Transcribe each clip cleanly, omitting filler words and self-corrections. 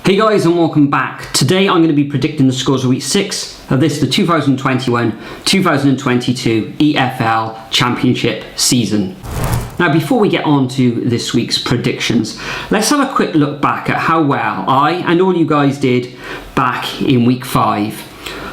Hey guys, and welcome back. Today I'm going to be predicting the scores of week 6 of the 2021-2022 EFL Championship season. Now, before we get on to this week's predictions, let's have a quick look back at how well I and all you guys did back in week 5.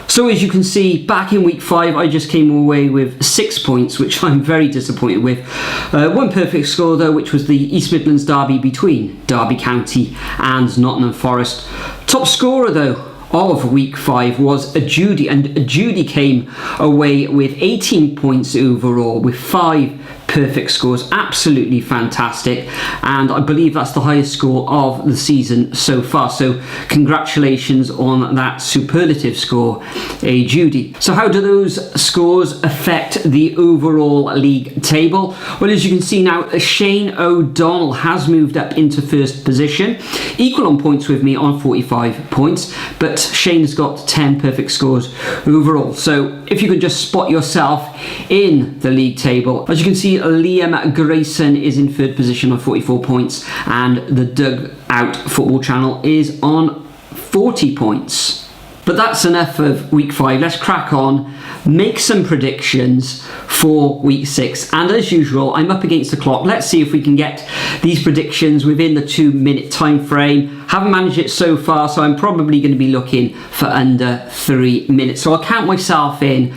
So as you can see, back in week 5 I just came away with 6 points, which I'm very disappointed with. One perfect score though, which was the East Midlands derby between Derby County and Nottingham Forest. Top scorer though of week 5 was a Judy, and Judy came away with 18 points overall with 5 perfect scores. Absolutely fantastic, and I believe that's the highest score of the season so far, so congratulations on that superlative score, Judy. So how do those scores affect the overall league table? Well, as you can see now, Shane O'Donnell has moved up into first position, equal on points with me on 45 points, but Shane's got 10 perfect scores overall. So if you could just spot yourself in the league table, as you can see, Liam Grayson is in third position on 44 points, and the Dug Out Football Channel is on 40 points. But that's enough of week 5. Let's crack on, make some predictions for week 6. And as usual, I'm up against the clock. Let's see if we can get these predictions within the 2-minute time frame. Haven't managed it so far, so I'm probably going to be looking for under 3 minutes. So I'll count myself in.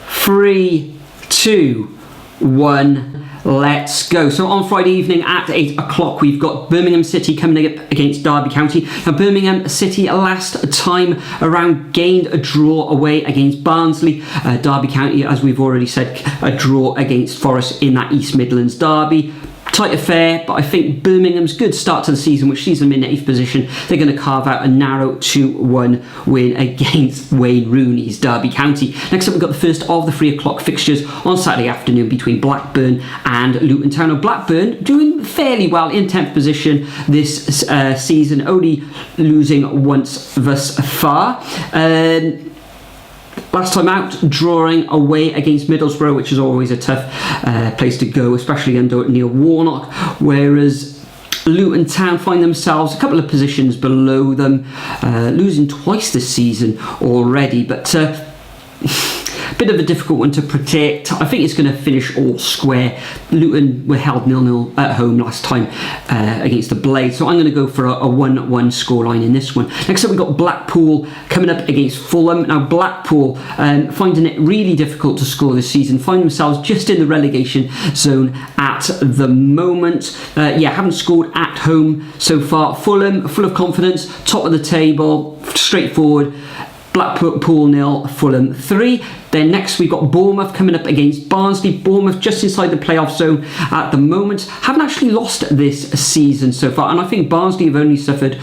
3, 2, 1, let's go. So on Friday evening at 8 o'clock, we've got Birmingham City coming up against Derby County. Now, Birmingham City last time around gained a draw away against Barnsley. Derby County, as we've already said, a draw against Forest in that East Midlands derby. Tight affair, but I think Birmingham's good start to the season, which sees them in 8th position. They're going to carve out a narrow 2-1 win against Wayne Rooney's Derby County. Next up, we've got the first of the 3 o'clock fixtures on Saturday afternoon between Blackburn and Luton Town. Now, Blackburn doing fairly well in 10th position this season, only losing once thus far. Last time out, drawing away against Middlesbrough, which is always a tough place to go, especially under Neil Warnock, whereas Luton Town find themselves a couple of positions below them, losing twice this season already, but bit of a difficult one to predict. I think it's going to finish all square. Luton were held 0-0 at home last time against the Blade, so I'm going to go for a 1-1 scoreline in this one. Next up, we've got Blackpool coming up against Fulham. Now, Blackpool finding it really difficult to score this season, find themselves just in the relegation zone at the moment. Haven't scored at home so far. Fulham, full of confidence, top of the table, straightforward. Blackpool 0, Fulham 3. Then next we've got Bournemouth coming up against Barnsley. Bournemouth just inside the playoff zone at the moment. Haven't actually lost this season so far, and I think Barnsley have only suffered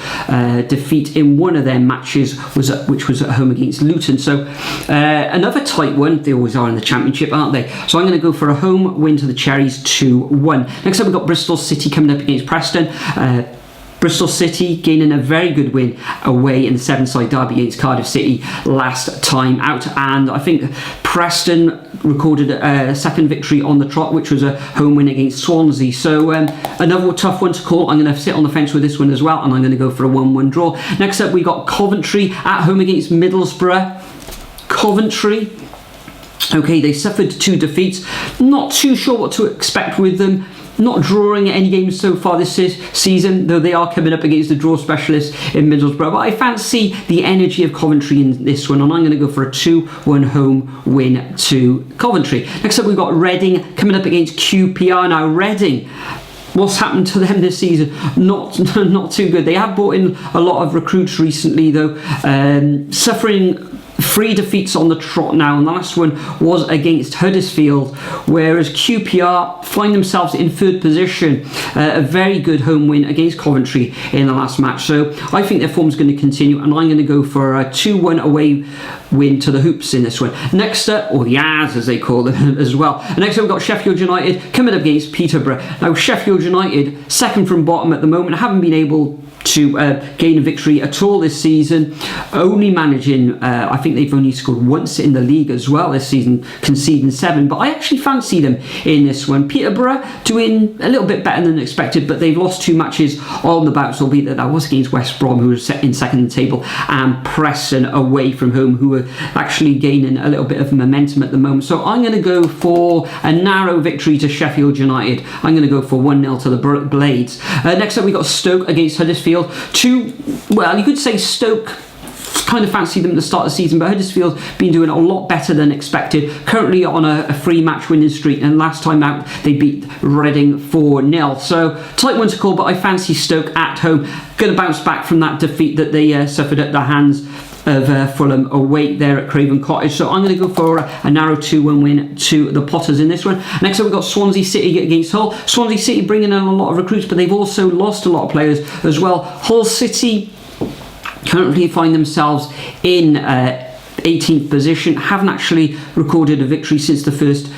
defeat in one of their matches, which was at home against Luton. So another tight one. They always are in the Championship, aren't they? So I'm going to go for a home win to the Cherries 2-1. Next up, we've got Bristol City coming up against Preston. Bristol City gaining a very good win away in the 7-side derby against Cardiff City last time out, and I think Preston recorded a second victory on the trot, which was a home win against Swansea. So another tough one to call. I'm going to sit on the fence with this one as well, and I'm going to go for a 1-1 draw. Next up, we got Coventry at home against Middlesbrough. Coventry, okay, they suffered 2 defeats. Not too sure what to expect with them. Not drawing any games so far this season, though they are coming up against the draw specialists in Middlesbrough. But I fancy the energy of Coventry in this one, and I'm going to go for a 2-1 home win to Coventry. Next up, we've got Reading coming up against QPR. Now, Reading, what's happened to them this season? Not too good. They have brought in a lot of recruits recently, though, suffering 3 defeats on the trot now, and the last one was against Huddersfield, whereas QPR find themselves in 3rd position. A very good home win against Coventry in the last match, so I think their form's going to continue, and I'm going to go for a 2-1 away win to the Hoops in this one. Next up, or the As as they call them as well. And next up, we've got Sheffield United coming up against Peterborough. Now, Sheffield United, second from bottom at the moment, haven't been able to gain a victory at all this season, only managing I think they've only scored once in the league as well this season, conceding 7. But I actually fancy them in this one. Peterborough doing a little bit better than expected, but they've lost 2 matches on the bounce, albeit that was against West Brom, who was set in second in the table, and Preston away from home, who are actually gaining a little bit of momentum at the moment. So I'm going to go for a narrow victory to Sheffield United. I'm going to go for 1-0 to the Blades. Next up, we got Stoke against Huddersfield. Well, you could say Stoke kind of fancied them at the start of the season, but Huddersfield been doing a lot better than expected. Currently on a 3-match winning streak, and last time out they beat Reading 4-0. So tight one to call, but I fancy Stoke at home. Going to bounce back from that defeat that they suffered at the hands of Fulham away there at Craven Cottage. So I'm going to go for a narrow 2-1 win to the Potters in this one. Next up, we've got Swansea City against Hull. Swansea City bringing in a lot of recruits, but they've also lost a lot of players as well. Hull City currently find themselves in 18th position, haven't actually recorded a victory since the first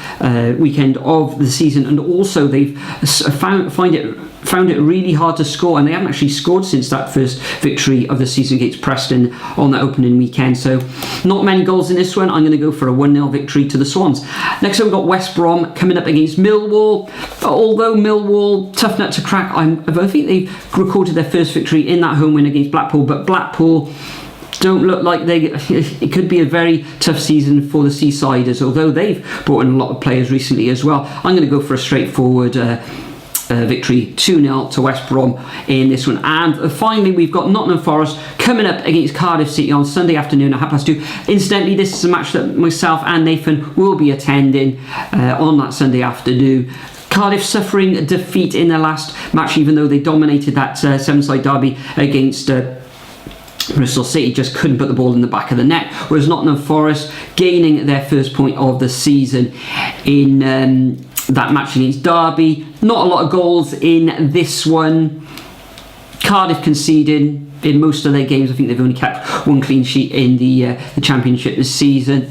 weekend of the season, and also they've found it really hard to score, and they haven't actually scored since that first victory of the season against Preston on that opening weekend. So not many goals in this one. I'm going to go for a 1-0 victory to the Swans. Next up, we've got West Brom coming up against Millwall. Although Millwall, tough nut to crack, I think they've recorded their first victory in that home win against Blackpool, but Blackpool don't look like it could be a very tough season for the Seasiders, although they've brought in a lot of players recently as well. I'm going to go for a straightforward victory 2-0 to West Brom in this one. And finally, we've got Nottingham Forest coming up against Cardiff City on Sunday afternoon at 2:30. Incidentally, this is a match that myself and Nathan will be attending on that Sunday afternoon. Cardiff suffering a defeat in their last match, even though they dominated that 7-side derby against Bristol City, just couldn't put the ball in the back of the net. Whereas Nottingham Forest gaining their first point of the season in that match against Derby. Not a lot of goals in this one. Cardiff conceding in most of their games. I think they've only kept 1 clean sheet in the Championship this season.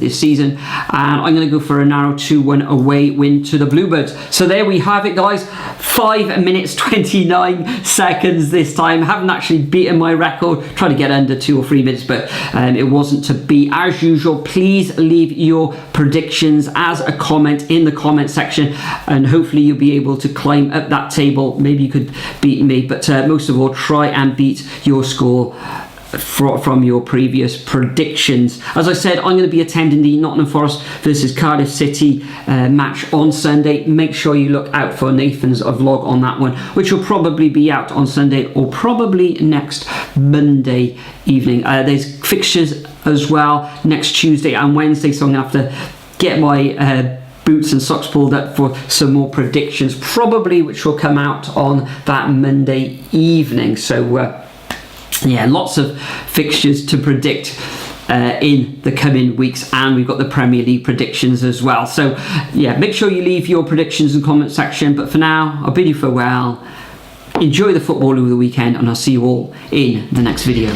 And I'm going to go for a narrow 2-1 away win to the Bluebirds. So there we have it, guys. 5 minutes 29 seconds this time. Haven't actually beaten my record. Tried to get under 2 or 3 minutes, but it wasn't to be. As usual, please leave your predictions as a comment in the comment section, and hopefully you'll be able to climb up that table. Maybe you could beat me, but most of all, try and beat your score from your previous predictions. As I said, I'm going to be attending the Nottingham Forest versus Cardiff City match on Sunday. Make sure you look out for Nathan's vlog on that one, which will probably be out on Sunday or probably next Monday evening. There's fixtures as well next Tuesday and Wednesday, so I'm going to have to get my boots and socks pulled up for some more predictions, probably, which will come out on that Monday evening. So yeah, lots of fixtures to predict in the coming weeks, and we've got the Premier League predictions as well. So yeah, make sure you leave your predictions in the comment section, but for now I'll bid you farewell. Enjoy the football over the weekend, and I'll see you all in the next video.